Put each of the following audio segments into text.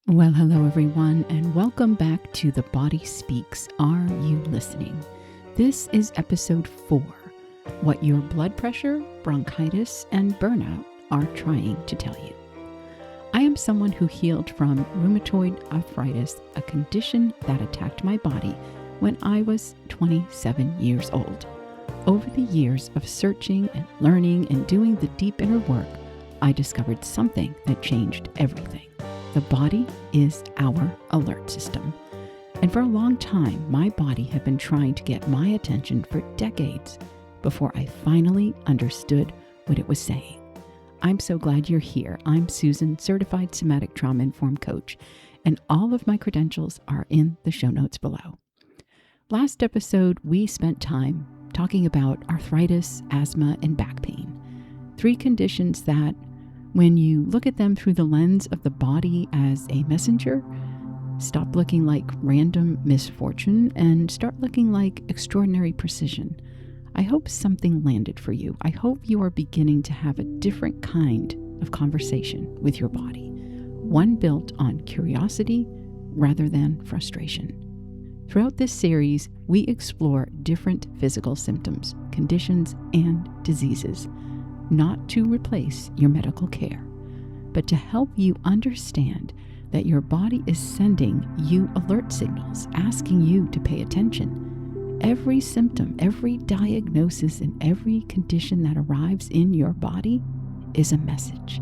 Well, hello everyone, and welcome back to The Body Speaks. Are you listening? This is episode 4, What Your Blood Pressure, Bronchitis, and Burnout Are Trying to Tell You. I am someone who healed from rheumatoid arthritis, a condition that attacked my body when I was 27 years old. Over the years of searching and learning and doing the deep inner work, I discovered something that changed everything. The body is our alert system. And for a long time, my body had been trying to get my attention for decades before I finally understood what it was saying. I'm so glad you're here. I'm Susan, certified somatic trauma-informed coach, and all of my credentials are in the show notes below. Last episode, we spent time talking about arthritis, asthma, and back pain. 3 conditions that, when you look at them through the lens of the body as a messenger, stop looking like random misfortune and start looking like extraordinary precision. I hope something landed for you. I hope you are beginning to have a different kind of conversation with your body, one built on curiosity rather than frustration. Throughout this series, we explore different physical symptoms, conditions, and diseases, not to replace your medical care, but to help you understand that your body is sending you alert signals, asking you to pay attention. Every symptom, every diagnosis, and every condition that arrives in your body is a message.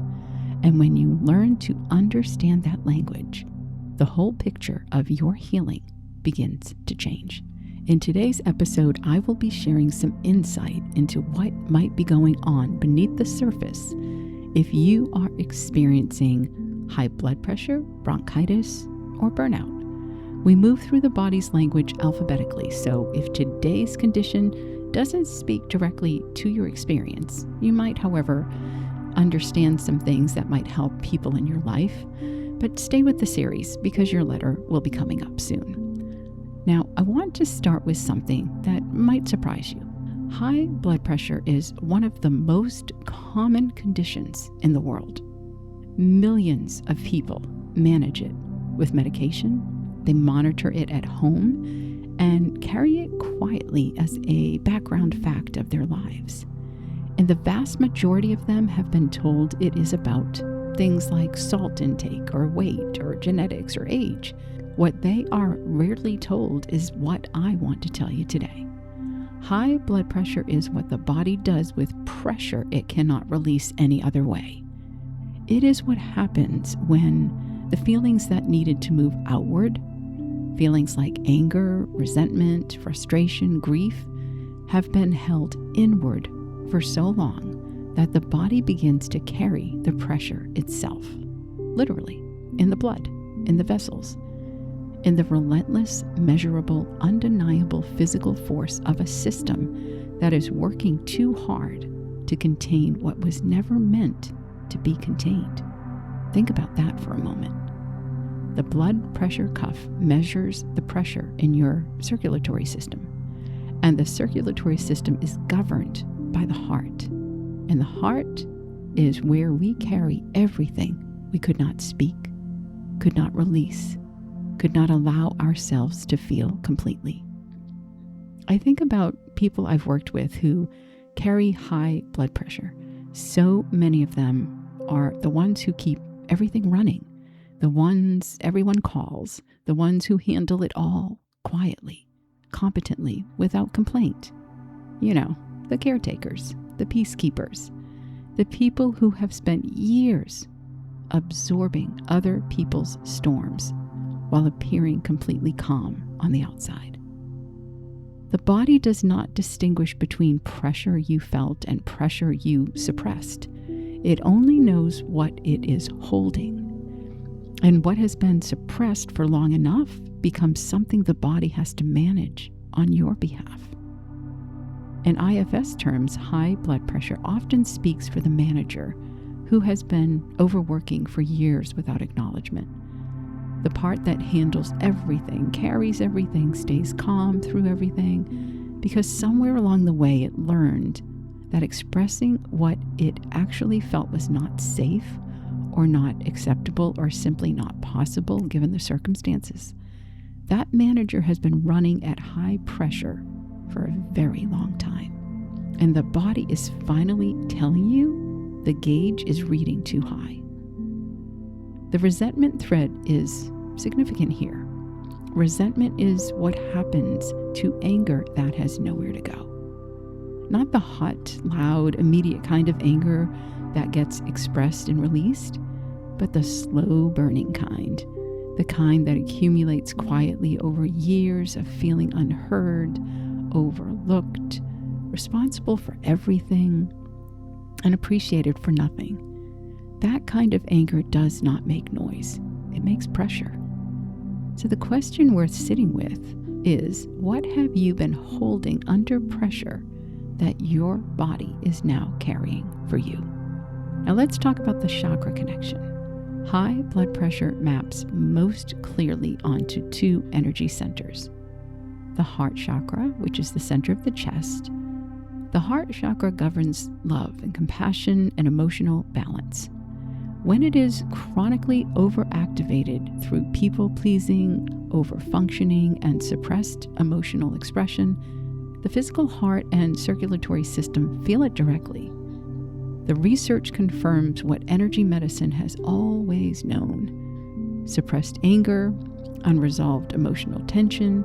And when you learn to understand that language, the whole picture of your healing begins to change. In today's episode, I will be sharing some insight into what might be going on beneath the surface if you are experiencing high blood pressure, bronchitis, or burnout. We move through the body's language alphabetically, so if today's condition doesn't speak directly to your experience, you might, however, understand some things that might help people in your life. But stay with the series because your letter will be coming up soon. Now, I want to start with something that might surprise you. High blood pressure is one of the most common conditions in the world. Millions of people manage it with medication. They monitor it at home and carry it quietly as a background fact of their lives. And the vast majority of them have been told it is about things like salt intake or weight or genetics or age. What they are rarely told is what I want to tell you today. High blood pressure is what the body does with pressure it cannot release any other way. It is what happens when the feelings that needed to move outward, feelings like anger, resentment, frustration, grief, have been held inward for so long that the body begins to carry the pressure itself, literally, in the blood, in the vessels, in the relentless, measurable, undeniable physical force of a system that is working too hard to contain what was never meant to be contained. Think about that for a moment. The blood pressure cuff measures the pressure in your circulatory system, and the circulatory system is governed by the heart. And the heart is where we carry everything we could not speak, could not release, could not allow ourselves to feel completely. I think about people I've worked with who carry high blood pressure. So many of them are the ones who keep everything running, the ones everyone calls, the ones who handle it all quietly, competently, without complaint. You know, the caretakers, the peacekeepers, the people who have spent years absorbing other people's storms while appearing completely calm on the outside. The body does not distinguish between pressure you felt and pressure you suppressed. It only knows what it is holding. And what has been suppressed for long enough becomes something the body has to manage on your behalf. In IFS terms, high blood pressure often speaks for the manager who has been overworking for years without acknowledgement. The part that handles everything, carries everything, stays calm through everything, because somewhere along the way it learned that expressing what it actually felt was not safe or not acceptable or simply not possible given the circumstances, that manager has been running at high pressure for a very long time. And the body is finally telling you the gauge is reading too high. The resentment thread is significant here. Resentment is what happens to anger that has nowhere to go. Not the hot, loud, immediate kind of anger that gets expressed and released, but the slow burning kind, the kind that accumulates quietly over years of feeling unheard, overlooked, responsible for everything, and appreciated for nothing. That kind of anger does not make noise. It makes pressure. So the question worth sitting with is, what have you been holding under pressure that your body is now carrying for you? Now let's talk about the chakra connection. High blood pressure maps most clearly onto two energy centers. The heart chakra, which is the center of the chest. The heart chakra governs love and compassion and emotional balance. When it is chronically overactivated through people-pleasing, over-functioning, and suppressed emotional expression, the physical heart and circulatory system feel it directly. The research confirms what energy medicine has always known. Suppressed anger, unresolved emotional tension,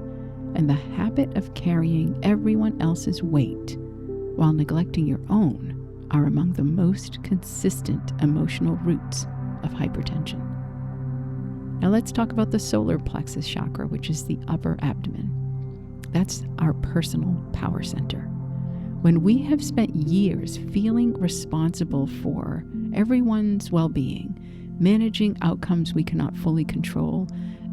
and the habit of carrying everyone else's weight while neglecting your own are among the most consistent emotional roots of hypertension. Now let's talk about the solar plexus chakra, which is the upper abdomen. That's our personal power center. When we have spent years feeling responsible for everyone's well-being, managing outcomes we cannot fully control,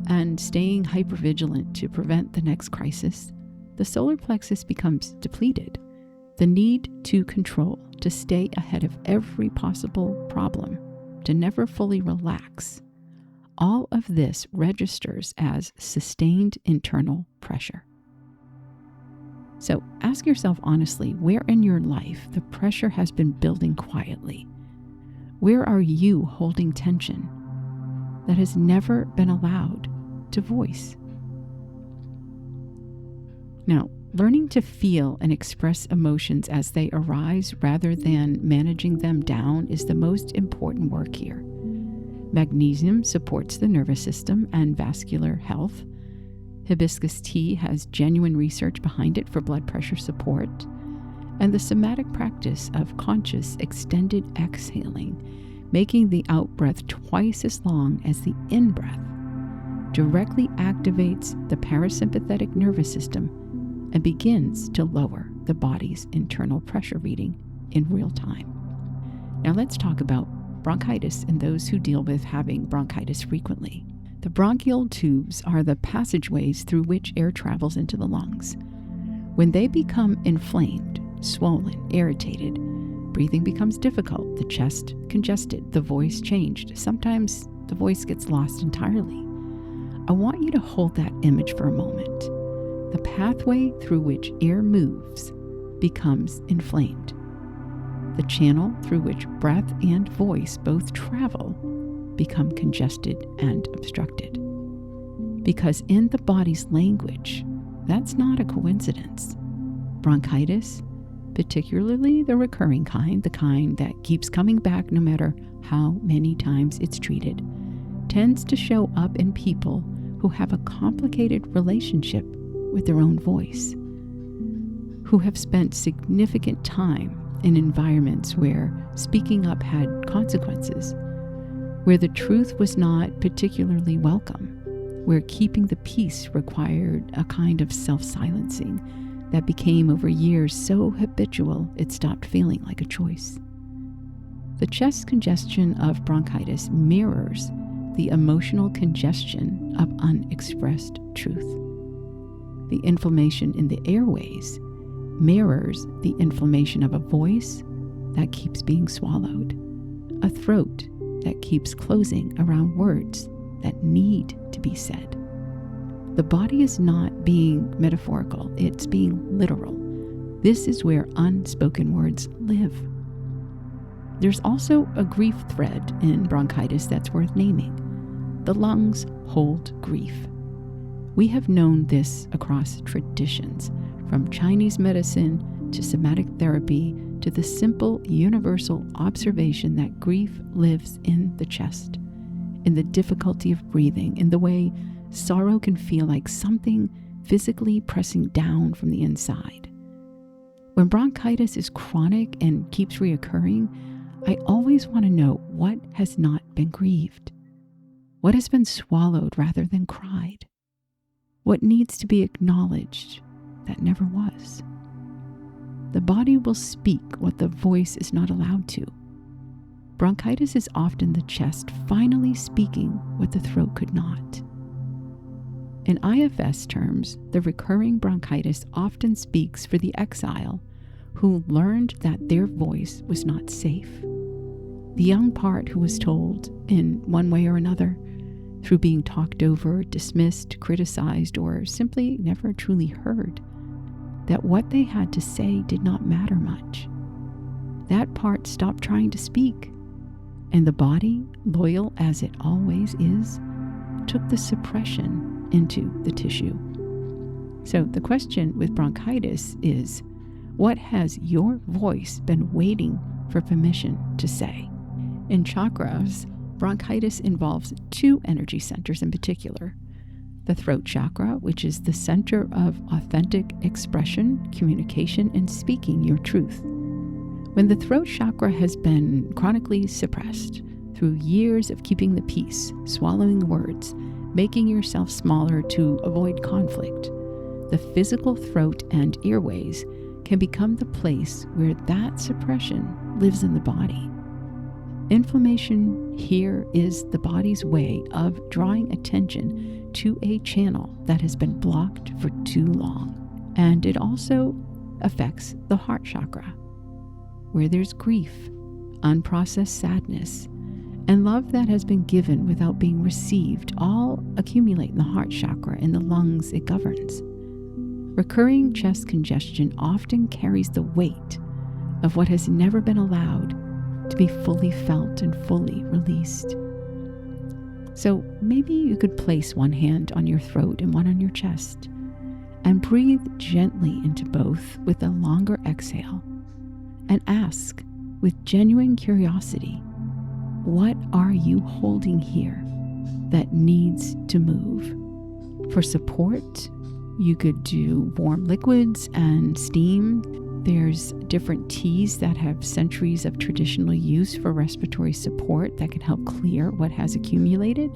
and staying hypervigilant to prevent the next crisis, the solar plexus becomes depleted. The need to control, to stay ahead of every possible problem, to never fully relax, all of this registers as sustained internal pressure. So ask yourself honestly, where in your life the pressure has been building quietly? Where are you holding tension that has never been allowed to voice? Now, learning to feel and express emotions as they arise rather than managing them down is the most important work here. Magnesium supports the nervous system and vascular health. Hibiscus tea has genuine research behind it for blood pressure support. And the somatic practice of conscious extended exhaling, making the out-breath twice as long as the in-breath, directly activates the parasympathetic nervous system and begins to lower the body's internal pressure reading in real time. Now let's talk about bronchitis in those who deal with having bronchitis frequently. The bronchial tubes are the passageways through which air travels into the lungs. When they become inflamed, swollen, irritated, breathing becomes difficult, the chest congested, the voice changed. Sometimes the voice gets lost entirely. I want you to hold that image for a moment. The pathway through which air moves becomes inflamed. The channel through which breath and voice both travel become congested and obstructed. Because in the body's language, that's not a coincidence. Bronchitis, particularly the recurring kind, the kind that keeps coming back no matter how many times it's treated, tends to show up in people who have a complicated relationship with their own voice, who have spent significant time in environments where speaking up had consequences, where the truth was not particularly welcome, where keeping the peace required a kind of self-silencing that became over years so habitual it stopped feeling like a choice. The chest congestion of bronchitis mirrors the emotional congestion of unexpressed truth. The inflammation in the airways mirrors the inflammation of a voice that keeps being swallowed, a throat that keeps closing around words that need to be said. The body is not being metaphorical, it's being literal. This is where unspoken words live. There's also a grief thread in bronchitis that's worth naming. The lungs hold grief. We have known this across traditions, from Chinese medicine to somatic therapy to the simple universal observation that grief lives in the chest, in the difficulty of breathing, in the way sorrow can feel like something physically pressing down from the inside. When bronchitis is chronic and keeps reoccurring, I always want to know what has not been grieved, what has been swallowed rather than cried, what needs to be acknowledged that never was. The body will speak what the voice is not allowed to. Bronchitis is often the chest finally speaking what the throat could not. In IFS terms, the recurring bronchitis often speaks for the exile who learned that their voice was not safe. The young part who was told, in one way or another, through being talked over, dismissed, criticized, or simply never truly heard, that what they had to say did not matter much. That part stopped trying to speak, and the body, loyal as it always is, took the suppression into the tissue. So the question with bronchitis is, what has your voice been waiting for permission to say? In Chakras, bronchitis involves two energy centers in particular. The throat chakra, which is the center of authentic expression, communication, and speaking your truth. When the throat chakra has been chronically suppressed through years of keeping the peace, swallowing words, making yourself smaller to avoid conflict, the physical throat and airways can become the place where that suppression lives in the body. Inflammation here is the body's way of drawing attention to a channel that has been blocked for too long. And it also affects the heart chakra, where there's grief, unprocessed sadness, and love that has been given without being received all accumulate in the heart chakra and the lungs it governs. Recurring chest congestion often carries the weight of what has never been allowed to be fully felt and fully released. So maybe you could place one hand on your throat and one on your chest and breathe gently into both with a longer exhale and ask with genuine curiosity, what are you holding here that needs to move? For support, you could do warm liquids and steam. There's different teas that have centuries of traditional use for respiratory support that can help clear what has accumulated.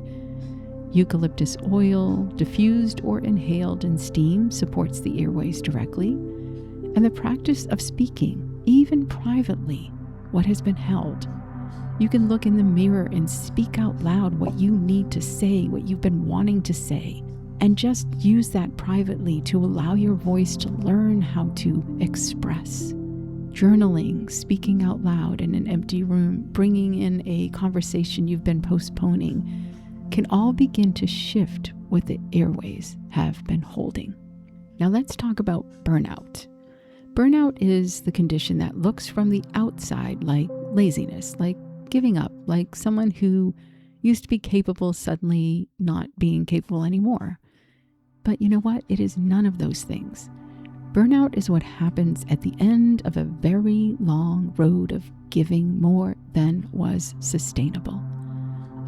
Eucalyptus oil, diffused or inhaled in steam, supports the airways directly. And the practice of speaking, even privately, what has been held. You can look in the mirror and speak out loud what you need to say, what you've been wanting to say, and just use that privately to allow your voice to learn how to express. Journaling, speaking out loud in an empty room, bringing in a conversation you've been postponing, can all begin to shift what the airways have been holding. Now let's talk about burnout. Burnout is the condition that looks from the outside like laziness, like giving up, like someone who used to be capable suddenly not being capable anymore. But you know what? It is none of those things. Burnout is what happens at the end of a very long road of giving more than was sustainable,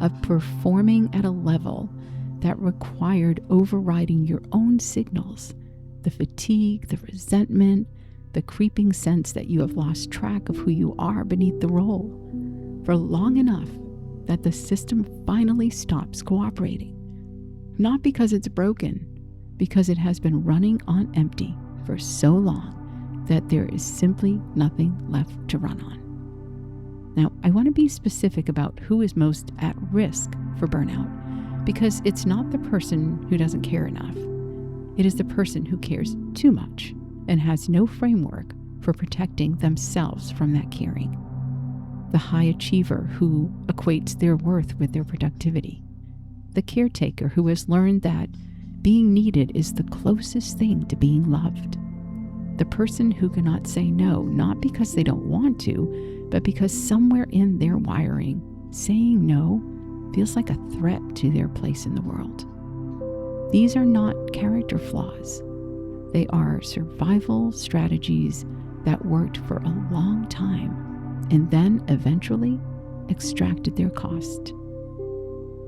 of performing at a level that required overriding your own signals, the fatigue, the resentment, the creeping sense that you have lost track of who you are beneath the role for long enough that the system finally stops cooperating. Not because it's broken, because it has been running on empty for so long that there is simply nothing left to run on. Now, I want to be specific about who is most at risk for burnout, because it's not the person who doesn't care enough. It is the person who cares too much and has no framework for protecting themselves from that caring. The high achiever who equates their worth with their productivity. The caretaker who has learned that being needed is the closest thing to being loved. The person who cannot say no, not because they don't want to, but because somewhere in their wiring, saying no feels like a threat to their place in the world. These are not character flaws. They are survival strategies that worked for a long time and then eventually extracted their cost.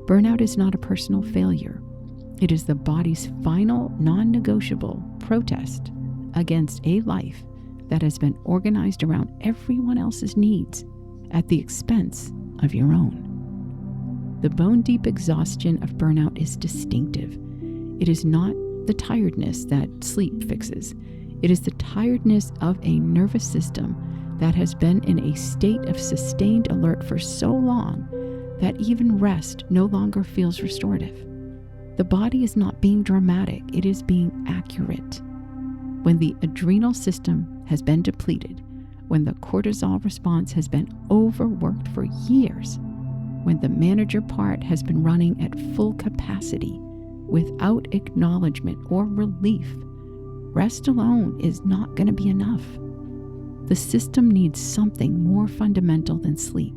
Burnout is not a personal failure. It is the body's final non-negotiable protest against a life that has been organized around everyone else's needs at the expense of your own. The bone-deep exhaustion of burnout is distinctive. It is not the tiredness that sleep fixes. It is the tiredness of a nervous system that has been in a state of sustained alert for so long that even rest no longer feels restorative. The body is not being dramatic, it is being accurate. When the adrenal system has been depleted, when the cortisol response has been overworked for years, when the manager part has been running at full capacity without acknowledgement or relief, rest alone is not going to be enough. The system needs something more fundamental than sleep.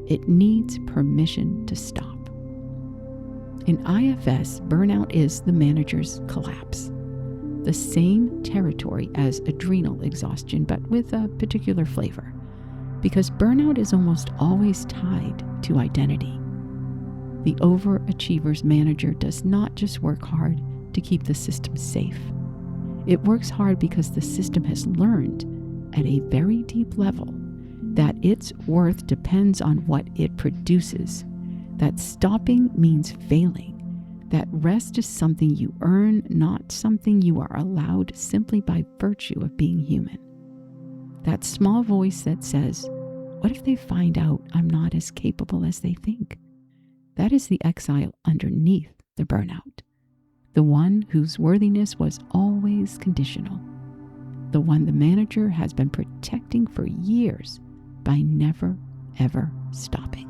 It needs permission to stop. In IFS, burnout is the manager's collapse. The same territory as adrenal exhaustion, but with a particular flavor, because burnout is almost always tied to identity. The overachiever's manager does not just work hard to keep the system safe. It works hard because the system has learned at a very deep level that its worth depends on what it produces, that stopping means failing, that rest is something you earn, not something you are allowed simply by virtue of being human. That small voice that says, "What if they find out I'm not as capable as they think?" That is the exile underneath the burnout, the one whose worthiness was always conditional, the one the manager has been protecting for years by never, ever stopping.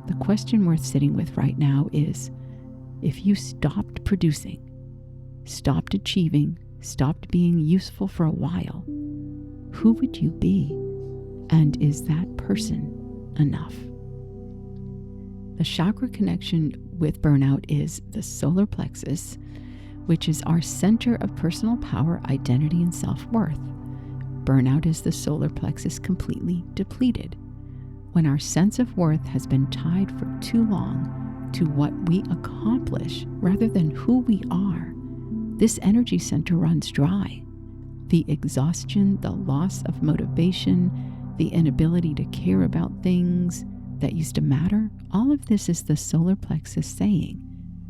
The question worth sitting with right now is, if you stopped producing, stopped achieving, stopped being useful for a while, who would you be? And is that person enough? The chakra connection with burnout is the solar plexus, which is our center of personal power, identity, and self-worth. Burnout is the solar plexus completely depleted. When our sense of worth has been tied for too long to what we accomplish rather than who we are, this energy center runs dry. The exhaustion, the loss of motivation, the inability to care about things that used to matter, all of this is the solar plexus saying,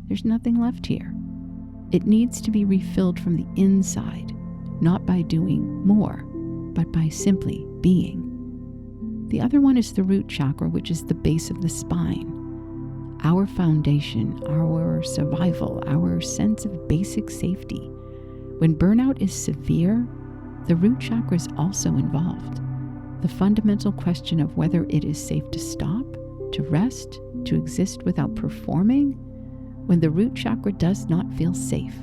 there's nothing left here. It needs to be refilled from the inside, not by doing more, but by simply being. The other one is the root chakra, which is the base of the spine. Our foundation, our survival, our sense of basic safety. When burnout is severe, the root chakra is also involved. The fundamental question of whether it is safe to stop, to rest, to exist without performing. When the root chakra does not feel safe,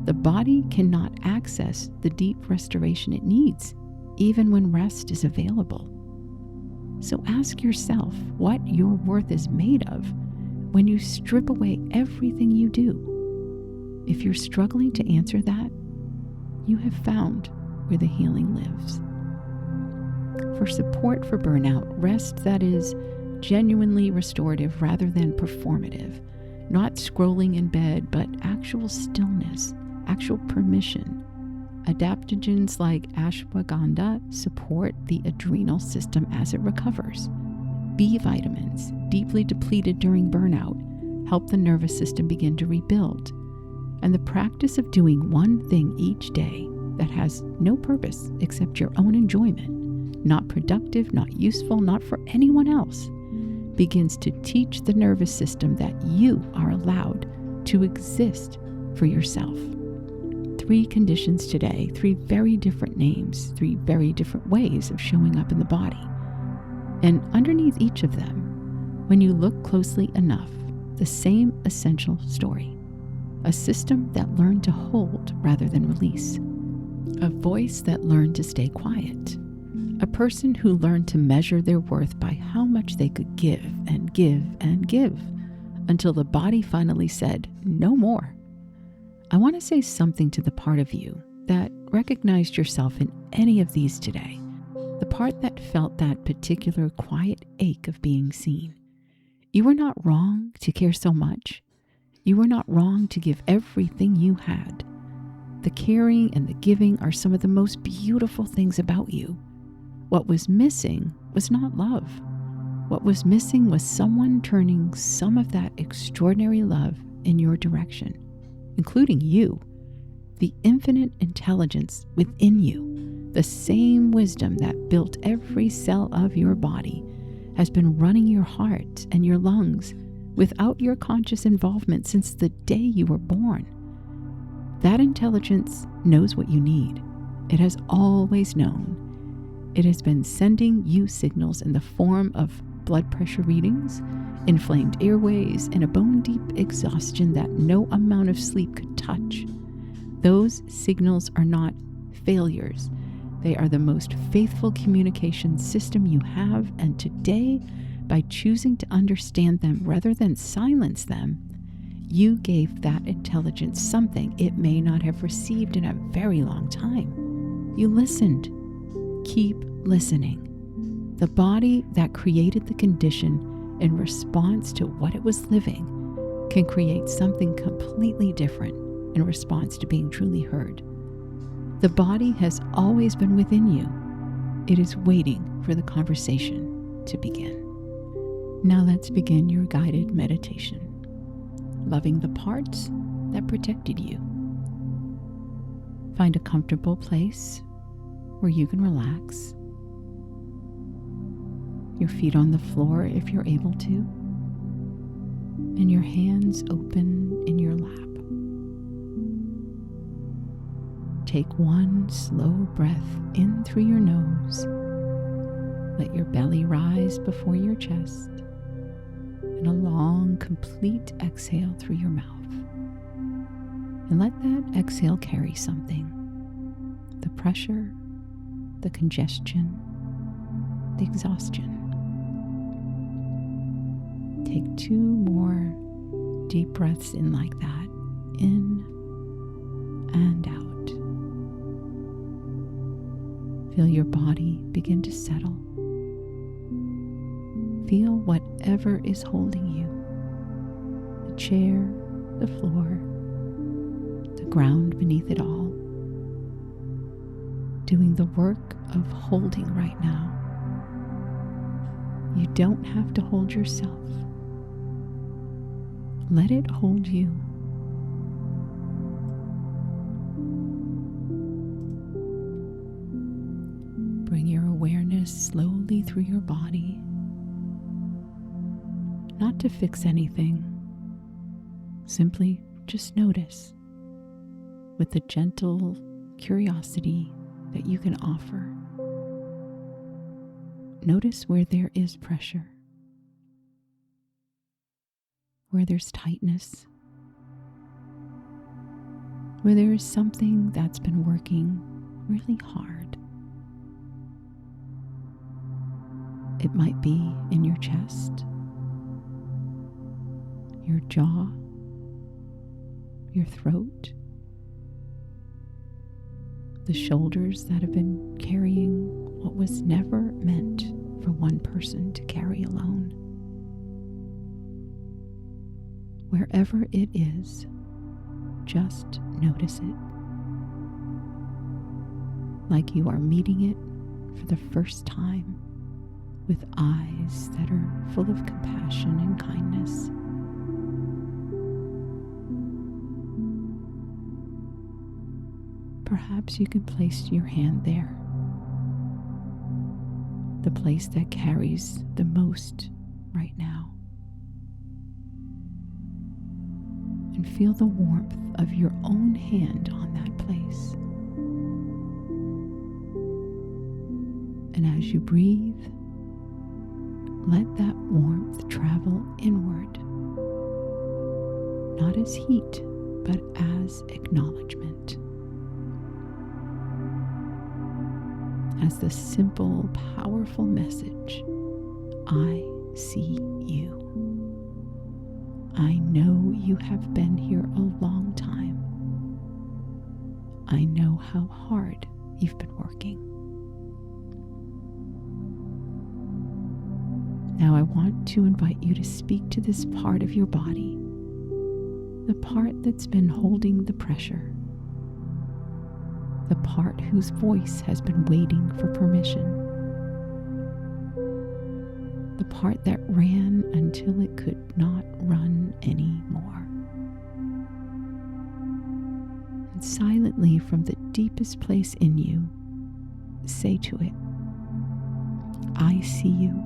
the body cannot access the deep restoration it needs, even when rest is available. So ask yourself what your worth is made of when you strip away everything you do. If you're struggling to answer that, you have found where the healing lives. For support for burnout, rest that is genuinely restorative rather than performative, not scrolling in bed, but actual stillness, actual permission. Adaptogens like ashwagandha support the adrenal system as it recovers. B vitamins, deeply depleted during burnout, help the nervous system begin to rebuild. And the practice of doing one thing each day that has no purpose except your own enjoyment, not productive, not useful, not for anyone else, begins to teach the nervous system that you are allowed to exist for yourself. 3 conditions today, 3 very different names, 3 very different ways of showing up in the body. And underneath each of them, when you look closely enough, the same essential story. A system that learned to hold rather than release. A voice that learned to stay quiet. A person who learned to measure their worth by how much they could give and give and give until the body finally said, no more. I want to say something to the part of you that recognized yourself in any of these today. The part that felt that particular quiet ache of being seen. You were not wrong to care so much. You were not wrong to give everything you had. The caring and the giving are some of the most beautiful things about you. What was missing was not love. What was missing was someone turning some of that extraordinary love in your direction, including you, the infinite intelligence within you, the same wisdom that built every cell of your body, has been running your heart and your lungs without your conscious involvement since the day you were born. That intelligence knows what you need. It has always known. It has been sending you signals in the form of blood pressure readings, inflamed airways, and a bone-deep exhaustion that no amount of sleep could touch. Those signals are not failures. They are the most faithful communication system you have, and today, by choosing to understand them rather than silence them, you gave that intelligence something it may not have received in a very long time. You listened. Keep listening. The body that created the condition in response to what it was living can create something completely different in response to being truly heard. The body has always been within you. It is waiting for the conversation to begin. Now let's begin your guided meditation, loving the parts that protected you. Find a comfortable place where you can relax. Your feet on the floor if you're able to, and your hands open in your lap. Take one slow breath in through your nose. Let your belly rise before your chest, and a long, complete exhale through your mouth. And let that exhale carry something. The pressure, the congestion, the exhaustion. Take 2 more deep breaths in like that, in and out. Feel your body begin to settle. Feel whatever is holding you. The chair, the floor, the ground beneath it all. Doing the work of holding right now. You don't have to hold yourself. Let it hold you. Bring your awareness slowly through your body, not to fix anything, simply just notice with the gentle curiosity that you can offer. Notice where there is pressure, where there's tightness, where there is something that's been working really hard. It might be in your chest, your jaw, your throat, the shoulders that have been carrying what was never meant for one person to carry alone. Wherever it is, just notice it. Like you are meeting it for the first time, with eyes that are full of compassion and kindness. Perhaps you can place your hand there, the place that carries the most right now, and feel the warmth of your own hand on that place. And as you breathe, let that warmth travel inward, not as heat, but as acknowledgement. as the simple, powerful message, I see you. I know you have been here a long time. I know how hard you've been working. Now I want to invite you to speak to this part of your body, the part that's been holding the pressure, the part whose voice has been waiting for permission, the part that ran until it could not run anymore. And silently from the deepest place in you, say to it, I see you.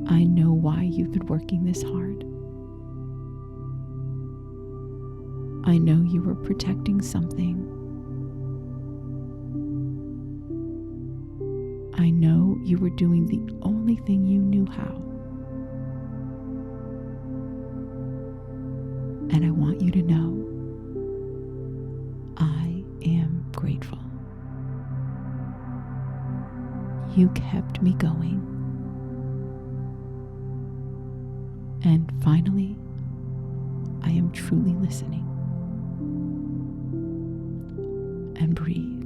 I know why you've been working this hard. I know you were protecting something. I know you were doing the only thing you knew how. And I want you to know, I am grateful. You kept me going. And finally, I am truly listening. And breathe.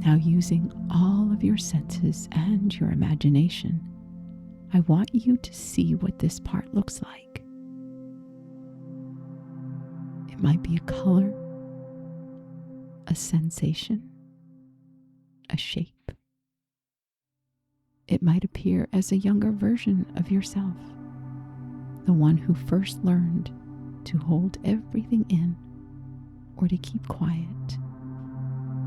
Now, using all of your senses and your imagination, I want you to see what this part looks like. It might be a color, a sensation, a shape. It might appear as a younger version of yourself, the one who first learned to hold everything in, or to keep quiet,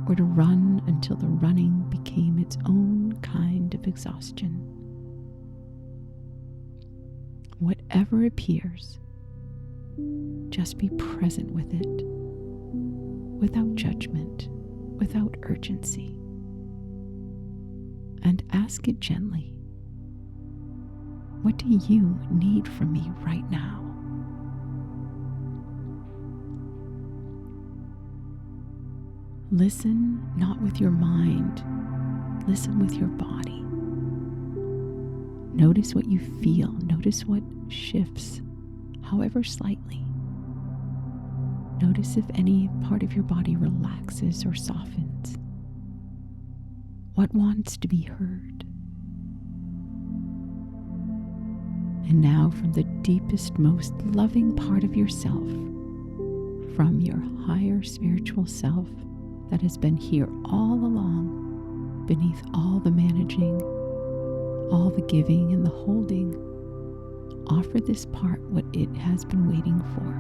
or to run until the running became its own kind of exhaustion. Whatever appears, just be present with it, without judgment, without urgency, and ask it gently, what do you need from me right now? Listen not with your mind, listen with your body. Notice what you feel, notice what shifts, however slightly. Notice if any part of your body relaxes or softens. What wants to be heard? And now from the deepest, most loving part of yourself, from your higher spiritual self that has been here all along, beneath all the managing, all the giving and the holding, offer this part what it has been waiting for.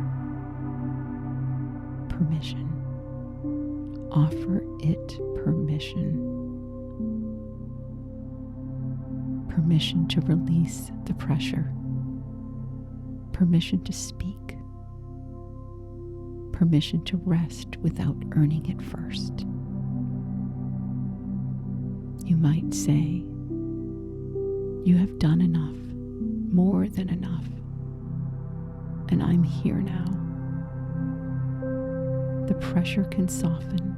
Permission. Offer it permission. Permission to release the pressure. Permission to speak. Permission to rest without earning it first. You might say, you have done enough, more than enough, and I'm here now. The pressure can soften.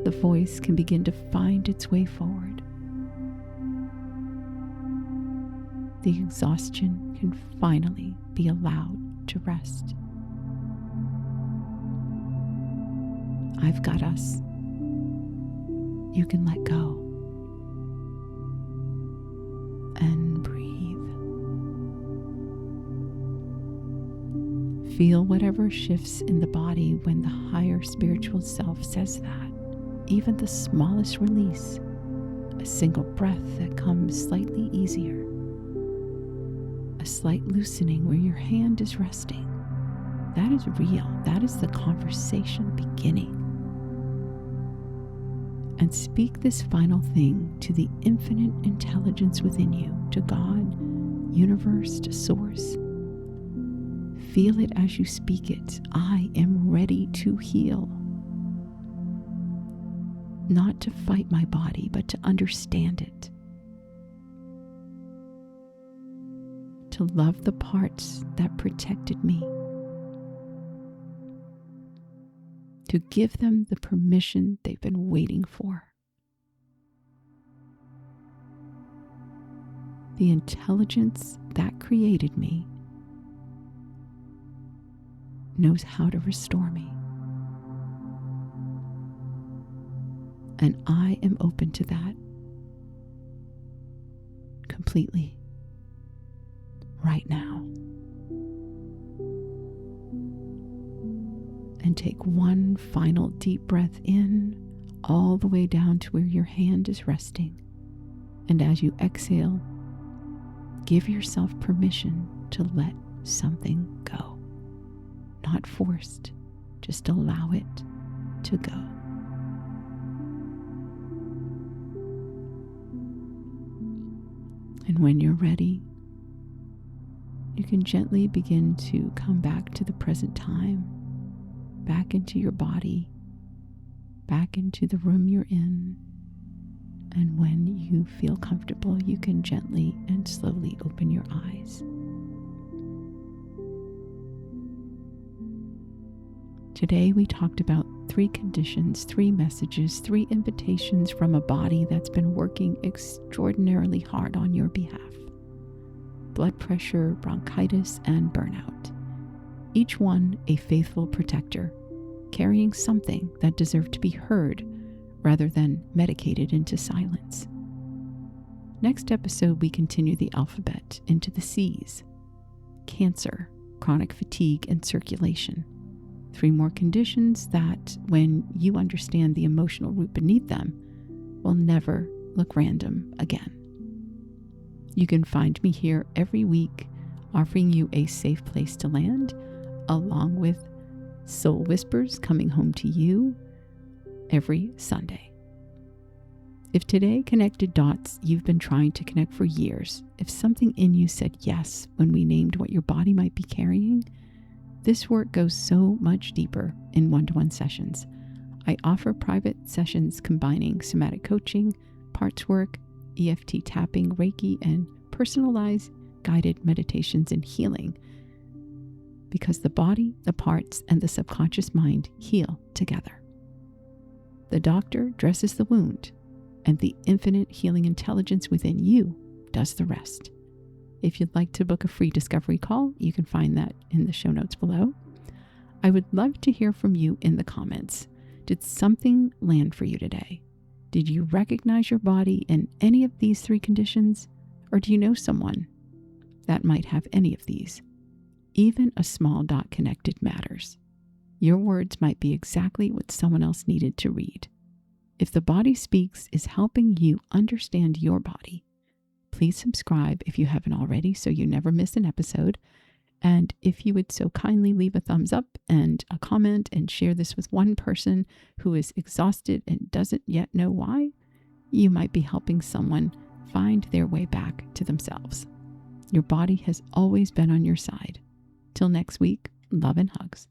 The voice can begin to find its way forward. The exhaustion can finally be allowed to rest. I've got us. You can let go. And breathe. Feel whatever shifts in the body when the higher spiritual self says that. Even the smallest release, a single breath that comes slightly easier, a slight loosening where your hand is resting. That is real. That is the conversation beginning. And speak this final thing to the infinite intelligence within you, to God, universe, to source. Feel it as you speak it. I am ready to heal. Not to fight my body, but to understand it. To love the parts that protected me. to give them the permission they've been waiting for. The intelligence that created me knows how to restore me. And I am open to that completely right now. And take one final deep breath in, all the way down to where your hand is resting. And as you exhale, give yourself permission to let something go. Not forced, just allow it to go. And when you're ready, you can gently begin to come back to the present time, back into your body, back into the room you're in. And when you feel comfortable, you can gently and slowly open your eyes. Today we talked about 3 conditions, 3 messages, 3 invitations from a body that's been working extraordinarily hard on your behalf. Blood pressure, bronchitis, and burnout. Each one a faithful protector, carrying something that deserved to be heard rather than medicated into silence. Next episode, we continue the alphabet into the C's. Cancer, chronic fatigue, and circulation. 3 more conditions that, when you understand the emotional root beneath them, will never look random again. You can find me here every week, offering you a safe place to land, along with Soul Whispers coming home to you every Sunday. If today connected dots you've been trying to connect for years, if something in you said yes when we named what your body might be carrying, this work goes so much deeper in one-to-one sessions. I offer private sessions combining somatic coaching, parts work, EFT tapping, Reiki, and personalized guided meditations and healing. Because the body, the parts, and the subconscious mind heal together. The doctor dresses the wound, and the infinite healing intelligence within you does the rest. If you'd like to book a free discovery call, you can find that in the show notes below. I would love to hear from you in the comments. Did something land for you today? Did you recognize your body in any of these 3 conditions? Or do you know someone that might have any of these? Even a small dot connected matters. Your words might be exactly what someone else needed to read. If The Body Speaks is helping you understand your body, please subscribe if you haven't already so you never miss an episode. And if you would so kindly leave a thumbs up and a comment and share this with one person who is exhausted and doesn't yet know why, you might be helping someone find their way back to themselves. Your body has always been on your side. Till next week, love and hugs.